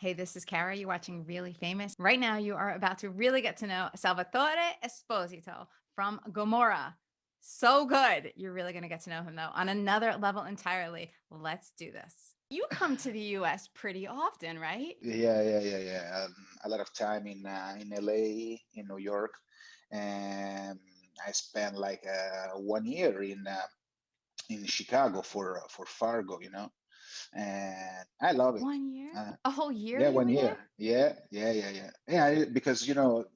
Hey, this is Kara. You're watching Really Famous. Right now, you are about to really get to know Salvatore Esposito from Gomorrah. So good. You're really going to get to know him, though, on another level entirely. Let's do this. You come to the US pretty often, right? Yeah. A lot of time in LA, in New York, and I spent like 1 year in Chicago for Fargo, and I love it. 1 year? Uh, A whole year yeah, you one were there? year. Yeah. Because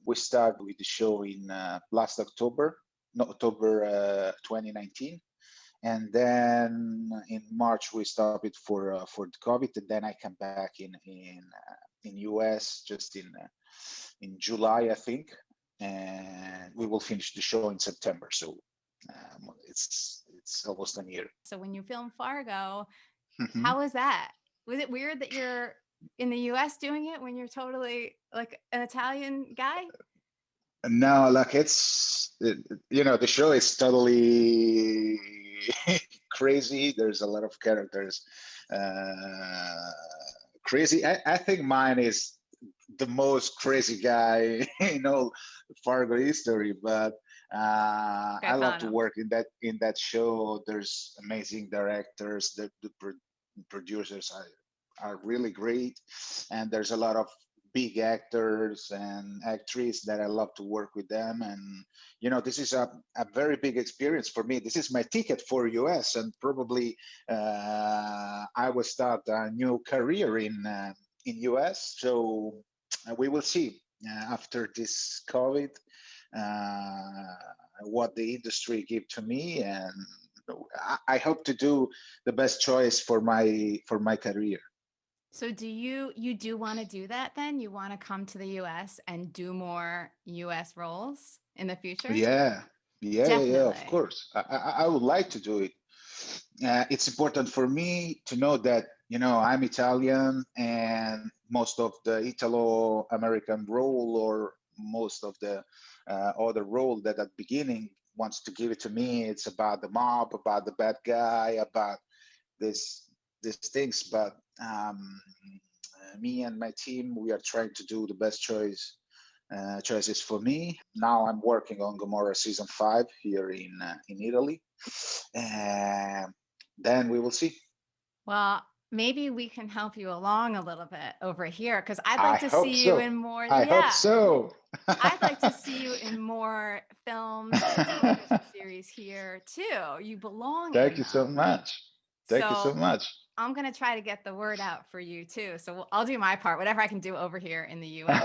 we started with the show in last October, no October 2019, and then in March we stopped it for the COVID, and then I come back in US just in July, I think, and we will finish the show in September. So it's almost a year. So when you film Fargo, Mhm. how was that? Was it weird that you're in the US doing it when you're totally like an Italian guy? No, like the show is totally crazy. There's a lot of characters, uh, crazy. I think mine is the most crazy guy in all Fargo history. But I love to Gaetano. work in that show. There's amazing directors. The producers are really great, and there's a lot of big actors and actresses that I love to work with them. And this is a very big experience for me. This is my ticket for US, and probably I will start a new career in US. So we will see after this COVID uh, what the industry give to me, and I hope to do the best choice for my career. So do you do want to do that then? You want to come to the US and do more US roles in the future? Yeah, of Definitely. course. I would like to do it. It's important for me to know that I'm Italian, and most of the Italo-American role, or most of the other role that at beginning wants to give it to me, it's about the mob, about the bad guy, about this these things. But me and my team, we are trying to do the best choices for me. Now I'm working on Gomorrah season 5 here in Italy, and then we will see. Well, maybe we can help you along a little bit over here because I'd I like to hope see you so. in more. I hope Yeah, so. I'd like to see you in more films and television series here too. You belong Thank in you so them. much. Thank you so So much. I'm going to try to get the word out for you too. So I'll do my part, whatever I can do over here in the US.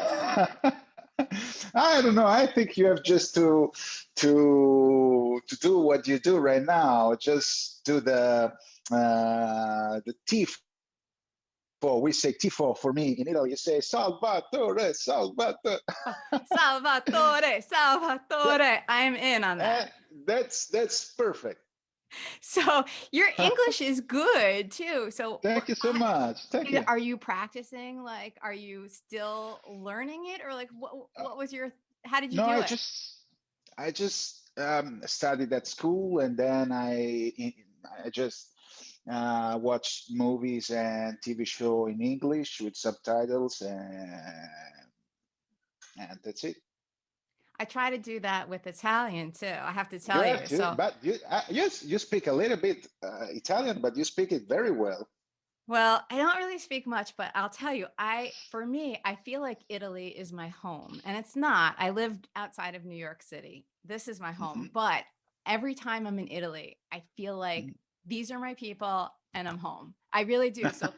I don't know. I think you have just to do what you do right now. Just do the tifo. We say tifo for me. In Italy, you say Salvatore, Salvatore. Salvatore, That, Salvatore. I'm in on that. that's perfect. So your English is good too. So Thank you so much. Thank you. are you practicing? Like, are you still learning it, or like, what was your? How did you No, do I it? just I just studied at school, and then I just watched movies and TV show in English with subtitles, and that's it. I try to do that with Italian too. I have to You tell have you. to, So, but you speak a little bit Italian, but you speak it very well. well, I don't really speak much, but I'll tell you, for me, I feel like Italy is my home, and it's not. I lived outside of New York City. This is my home, Hmm. but every time I'm in Italy, I feel like these are my people and I'm home. I really do. So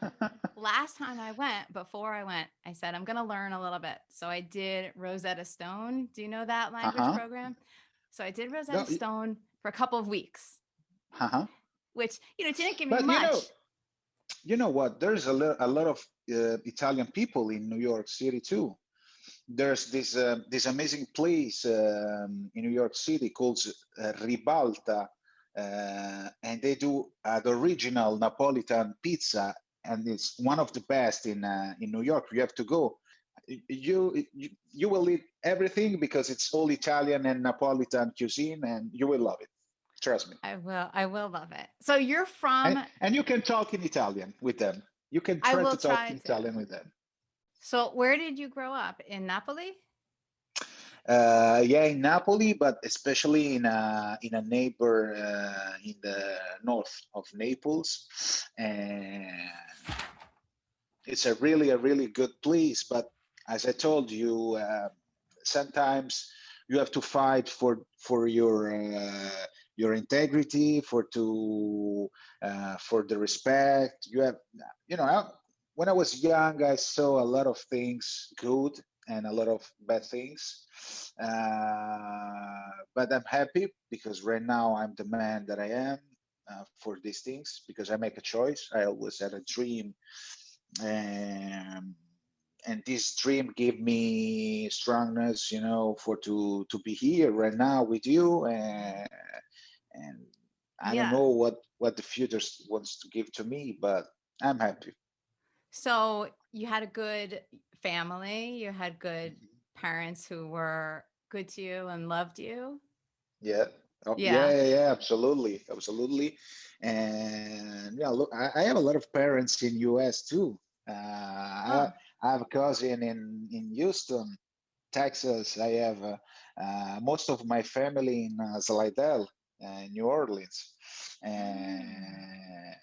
last time I went, before I went, I said, I'm going to learn a little bit. So I did Rosetta Stone. Do you know that language Uh-huh. program? So I did No, Rosetta Stone for a couple of weeks, uh-huh. which, didn't give me But much. you know what? There's a lot of Italian people in New York City too. There's this amazing place in New York City called Ribalta, and they do the original Napolitan pizza, and it's one of the best in New York. You have to go. You will eat everything because it's all Italian and Napolitan cuisine, and you will love it. Trust me. I will love it. So you're And from, and you can talk in Italian with them. You can I try will to talk try in to. Italian with them. So where did you grow up? In Napoli? Yeah, in Napoli, but especially in a neighbor in the north of Naples, and it's a really good place. But as I told you, sometimes you have to fight for your integrity, for the respect you have. You know, when I was young, I saw a lot of things good and a lot of bad things. But I'm happy because right now I'm the man that I am for these things because I make a choice. I always had a dream, and this dream gave me strongness, for to be here right now with you, and I don't Yeah. know what the future wants to give to me, but I'm happy. So you had a good family, you had good Mhm. parents who were good to you and loved you. Yeah. Oh, Yeah. yeah, absolutely, absolutely. And yeah, look, I have a lot of parents in US too. Oh, I have a cousin in Houston, Texas. I have most of my family in Slidell, New Orleans, oh. and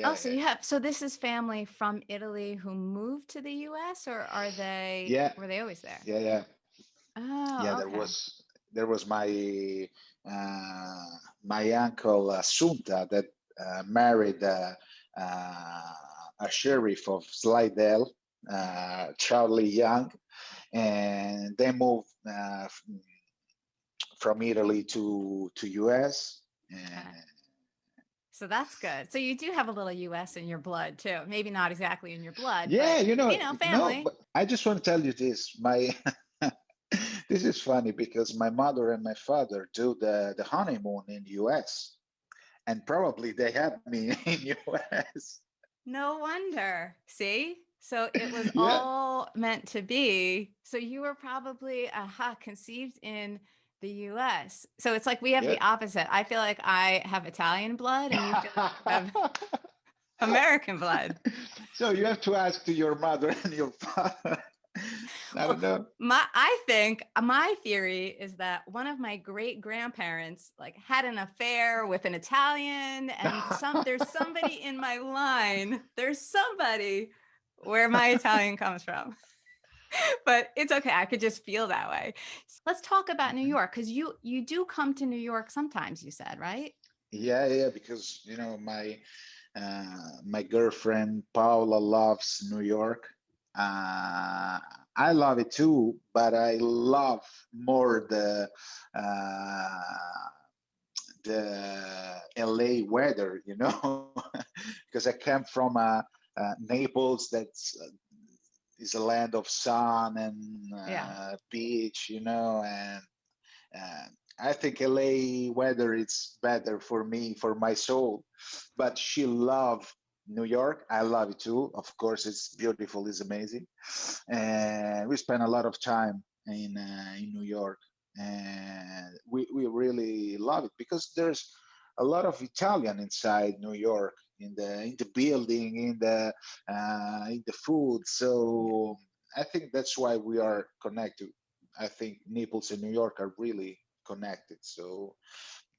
Oh, yeah, so you have, so this is family from Italy who moved to the US, or yeah, were they always there? yeah, yeah, yeah. Oh, okay. There was uh, my uncle Sunta that married a sheriff of Slidell, Charlie Young, and they moved from Italy to US. Okay. And So that's good. So you do have a little US in your blood too. Maybe not exactly in your blood, yeah, but no, family. but I just want to tell you this. My this is funny because my mother and my father do the honeymoon in the US, and probably they have me in US. No wonder. See? So it was Yeah, all meant to be. So you were probably conceived in the US. So it's like we have yeah. the opposite. I feel like I have Italian blood and you feel like you have American blood. So you have to ask to your mother and your father. I Well, don't know. I think my theory is that one of my great grandparents like had an affair with an Italian, and there's somebody in my line. There's somebody where my Italian comes from. But it's okay. I could just feel that way. Let's talk about New Mhm. York, because you do come to New York sometimes, you said, right? Yeah, yeah, because my girlfriend Paula loves New York. Uh, I love it too, but I love more uh, the LA weather, because I came from Naples, that's is a land of sun and Yeah. beach, and uh, I think LA weather is better for me, for my soul. But she loved New York. I love it too. Of course, it's beautiful. It's amazing, and we spent a lot of time in New York, and we really love it because there's a lot of Italian inside New York, in the building, in the food. Yeah. So I think that's why we are connected. I think Naples and New York are really connected. So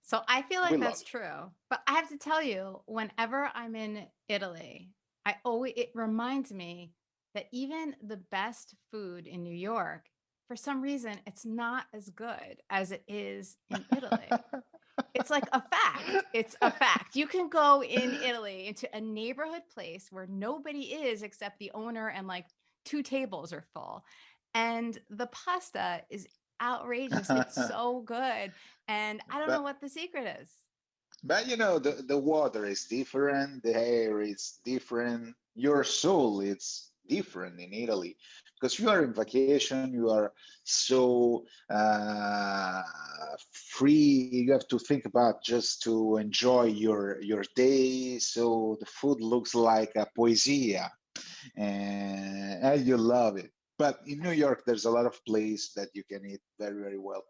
So I feel we like love that's true. But I have to tell you, whenever I'm in Italy, it reminds me that even the best food in New York, for some reason, it's not as good as it is in Italy. it. It's like a fact. It's a fact. You can go in Italy into a neighborhood place where nobody is except the owner, and like two tables are full. And the pasta is outrageous. It's so good. And I don't know but what the secret is. the water is different, the air is different, your soul is different in Italy because you are in vacation, you are so free. You have to think about just to enjoy your day. So the food looks like a poesia, and you love it. But in New York, there's a lot of places that you can eat very, very well.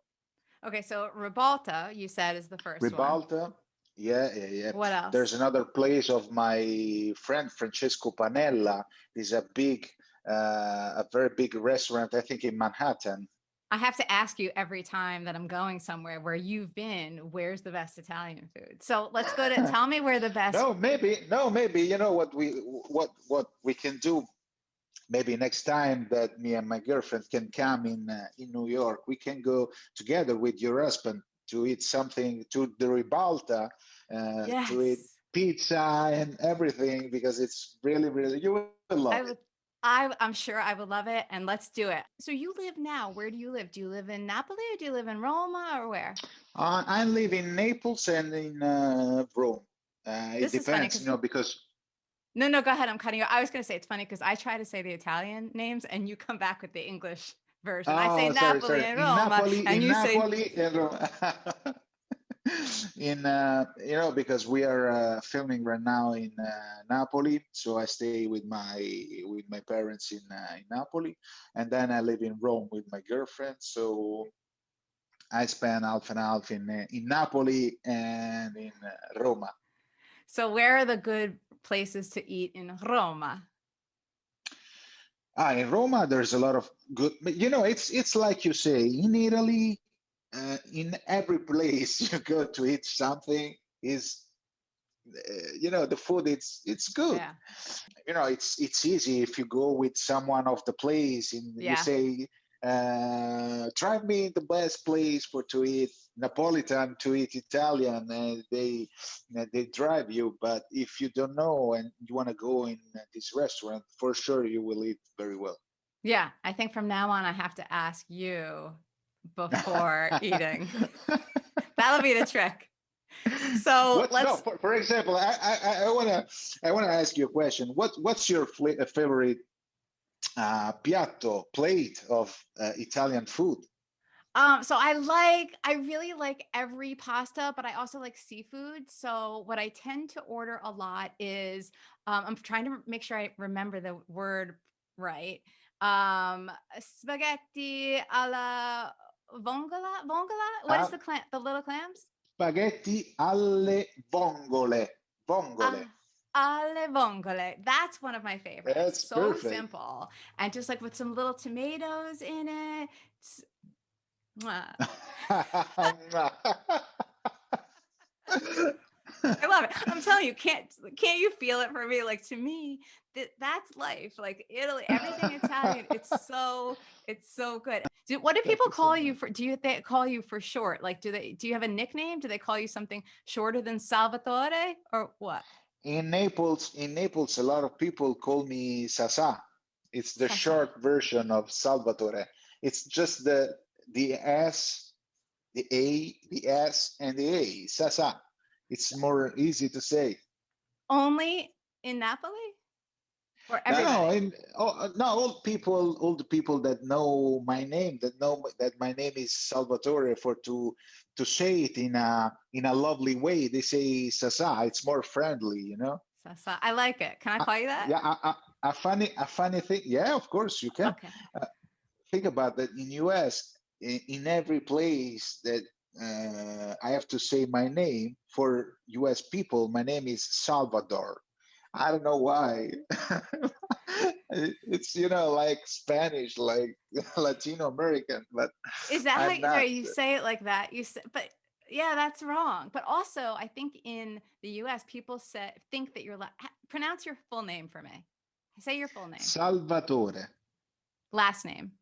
Okay, so ribalta, you said, is the first one. Ribalta, yeah, yeah, yeah. What There's else? another place of my friend Francesco Panella. He's a big a very big restaurant, I think in Manhattan. I have to ask you every time that I'm going somewhere where you've been, where's the best Italian food? So let's go to, tell me where the best. No, maybe you know what we can do. Maybe next time that me and my girlfriend can come in New York, we can go together with your husband to eat something, to the ribalta, to eat Yes. pizza and everything, because it's really, really, you will love it. I would, I'm sure I would love it. And let's do it. So you live now, where do you live? Do you live in Napoli or do you live in Roma or where? I live in Naples and in Rome. It This is funny depends, because because no, go ahead. I'm cutting you. I was going to say it's funny because I try to say the Italian names and you come back with the English version. I say oh, sorry, Napoli sorry, and in Roma, Napoli, and in you say, Napoli, and Rome. In because we are filming right now in Napoli, so I stay with my parents in Napoli, and then I live in Rome with my girlfriend. So I spend half and half in Napoli and in Roma. so where are the good places to eat in Roma? In Roma, there's a lot of good. It's like you say in Italy. In every place you go to eat something is the food, it's good. Yeah. It's easy if you go with someone of the place and you Yeah. say, drive me the best place for to eat Napolitan, to eat Italian, and they drive you. But if you don't know and you want to go in this restaurant, for sure you will eat very well. Yeah. I think from now on, I have to ask you before eating. That'll be the trick. So What's no let's, for example, I wanna ask you a question. What's your favorite piatto plate of Italian food? so I really like every pasta, but I also like seafood. So what I tend to order a lot is, I'm trying to make sure I remember the word right. Spaghetti alla vongola. What is Uh, the the little clams? Spaghetti alle vongole. Vongole. Ah, alle vongole. That's one of my favorites. That's So perfect. simple. And just like with some little tomatoes in it. It's- mwah. I love it. I'm telling you, can't you feel it for me? Like to me, that's life. Like Italy, everything Italian. It's so good. What do Thank people you so call you much. for? They call you for short? Like do you have a nickname? Do they call you something shorter than Salvatore or what? In Naples, a lot of people call me Sasa. It's the Sasa. short version of Salvatore. It's just the S, the A, the S, and the A. Sasa. It's more easy to say. Only in Napoli or No, everybody? no, all the people that know my name, that know that my name is Salvatore, for to say it in a lovely way, they say Sasa. It's more friendly. Sasa. I like it. Can I call you that? Yeah, a funny thing. Yeah, of course you can. Okay. Uh, think about that. In US, in every place that I have to say my name, for US people, my name is Salvador. I don't know why. It's like Spanish, like Latino American, but Is that how I'm not. sorry, you say it like that? You say, but yeah, that's wrong. But also, I think in the US, people think that you're pronounce your full name for me. Say your full name, Salvatore last name.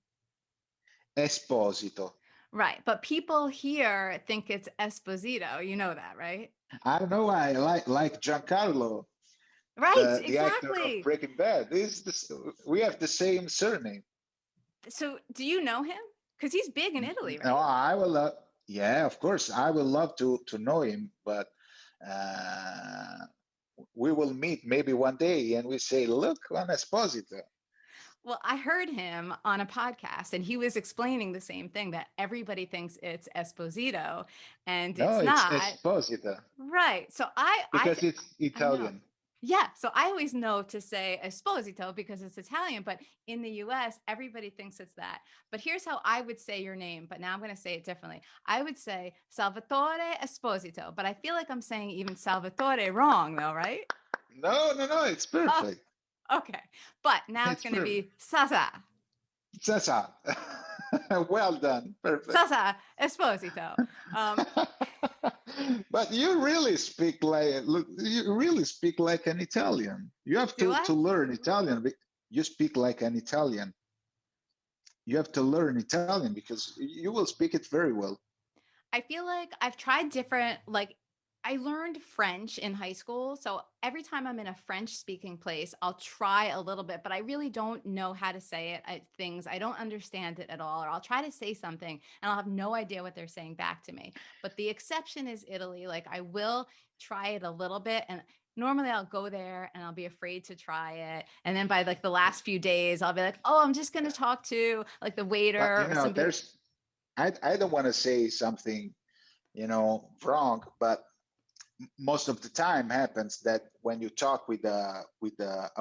Esposito. Right. But people here think it's Esposito. You know that, right? I don't know why. Like Giancarlo, Right. the actor of Exactly. Breaking Bad. We have the same surname. So do you know him? Because he's big in Italy, No, right? I will love. Yeah, of course, I will love to know him, but uh, we will meet maybe one day, and we say, "Look, on Esposito." Well, I heard him on a podcast and he was explaining the same thing that everybody thinks it's Esposito and No, it's it's not. Esposito Right. So because it's I know. Italian. Yeah. So I always know to say Esposito because it's Italian, but in the US, everybody thinks it's that. But here's how I would say your name, but now I'm going to say it differently. I would say Salvatore Esposito, but I feel like I'm saying even Salvatore wrong though, right? No, no, no, it's Oh, perfect. Okay. But now it's It's going to perfect. be Sasa. Sasa. Well done. Perfect. Sasa Esposito. Um, But you really speak like you really speak like an Italian. You have do to I? learn Italian. You speak like an Italian. You have to learn Italian because you will speak it very well. I feel like I've tried different, like, I learned French in high school. So every time I'm in a French speaking place, I'll try a little bit, but I really don't know how to say it. Things I don't understand it at all, or I'll try to say something and I'll have no idea what they're saying back to me. But the exception is Italy. Like, I will try it a little bit. And normally I'll go there and I'll be afraid to try it. And then by like the last few days, I'll be like, oh, I'm just going to talk to like the But waiter or somebody. I don't want to say something, wrong, but most of the time happens that when you talk with a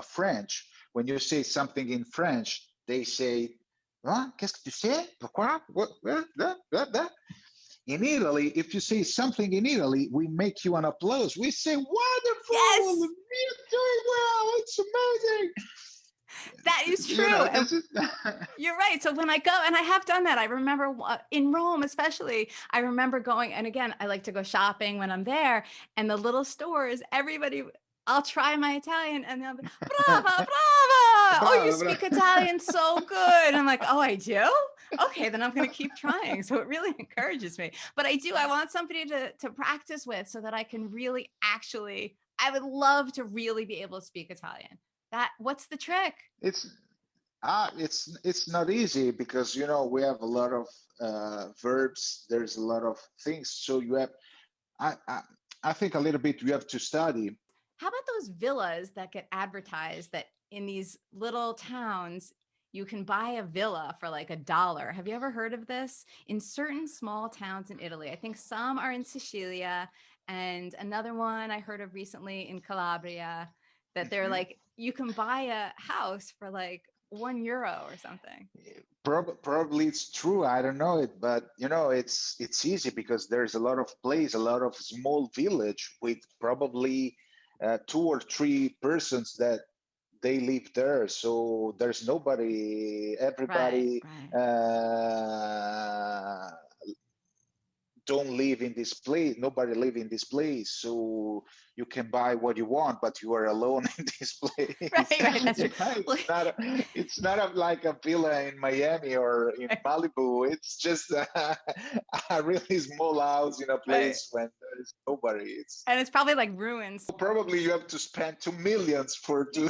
French, when you say something in French, they say, "Huh? Qu'est-ce que tu sais? Pourquoi? What? In Italy, if you say something in Italy, we make you an applause. We say, "Wonderful! Yes. You're doing well. It's amazing." That is true. And This is you're right. So when I go, and I have done that, I remember in Rome, especially, I remember going, and again, I like to go shopping when I'm there, and the little stores, everybody, I'll try my Italian and they'll be, brava, brava. Oh, you bravo, speak bravo. Italian so good. And I'm like, oh, I do? Okay, then I'm going to keep trying. So it really encourages me. But I want somebody to practice with so that I can really actually, I would love to really be able to speak Italian. What's the trick? It's it's not easy because we have a lot of verbs. There's a lot of things. So you have I, I I think a little bit you have to study. How about those villas that get advertised that in these little towns, you can buy a villa for like $1? Have you ever heard of this? In certain small towns in Italy, I think some are in Sicilia, and another one I heard of recently in Calabria, that they're Mhm. like, you can buy a house for like €1 or something. Probably it's true. I don't know it, but it's easy because there's a lot of place, a lot of small village with probably 2 or 3 persons that they live there. So there's nobody. Right, Everybody right. uh, don't live in this place. Nobody live in this place. So you can buy what you want, but you are alone in this Right, place. right. That's true. Yeah, Well, it's not like a villa in Miami or in Malibu. It's just a really small house in a right. place when there is nobody. It's And it's probably like ruins. probably you have to spend 2 millions for to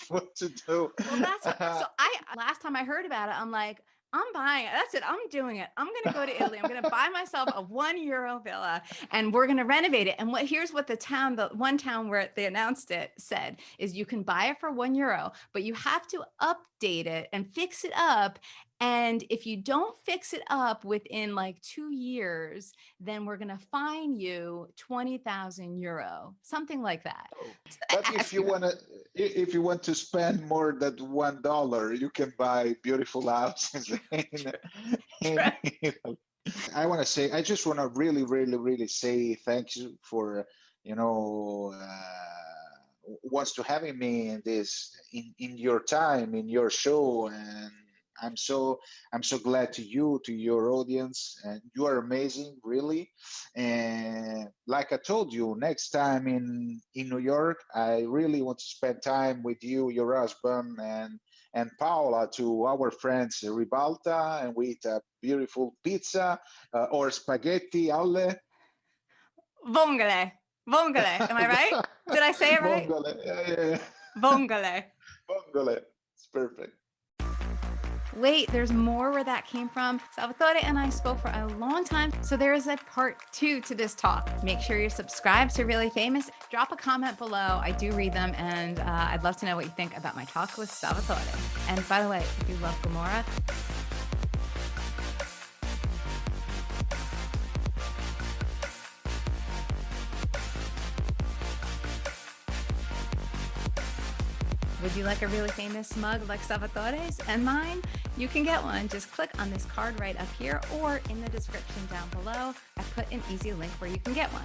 for to do. Well, that's what, so I, last time I heard about it, I'm like, I'm buying it. That's it. I'm doing it. I'm going to go to Italy. I'm going to buy myself a €1 villa and we're going to renovate it. And here's what the one town where they announced it said is you can buy it for €1, but you have to update it and fix it up. And if you don't fix it up within like 2 years, then we're going to fine you €20,000, something like that. But Asking them. if you want to spend more than $1, you can buy beautiful houses in True. Italy. I just want to really, really, really say thank you for, wants to having me in this, in your time, in your show. And I'm so, I'm so glad to your audience, and you are amazing, really. And like I told you, next time in New York, I really want to spend time with you, your husband, and Paola, to our friends Ribalta, and we eat a beautiful pizza or spaghetti alle. Vongole. Vongole. Am I right? Did I say it right? Vongole. Yeah. Vongole. Vongole. It's perfect. Wait, there's more where that came from. Salvatore and I spoke for a long time, so there is a part 2 to this talk. Make sure you're subscribed to Really Famous. Drop a comment below. I do read them, and I'd love to know what you think about my talk with Salvatore. And by the way, if you love Gomorrah, would you like a Really Famous mug like Salvatore's and mine? You can get one. Just click on this card right up here or in the description down below. I put an easy link where you can get one.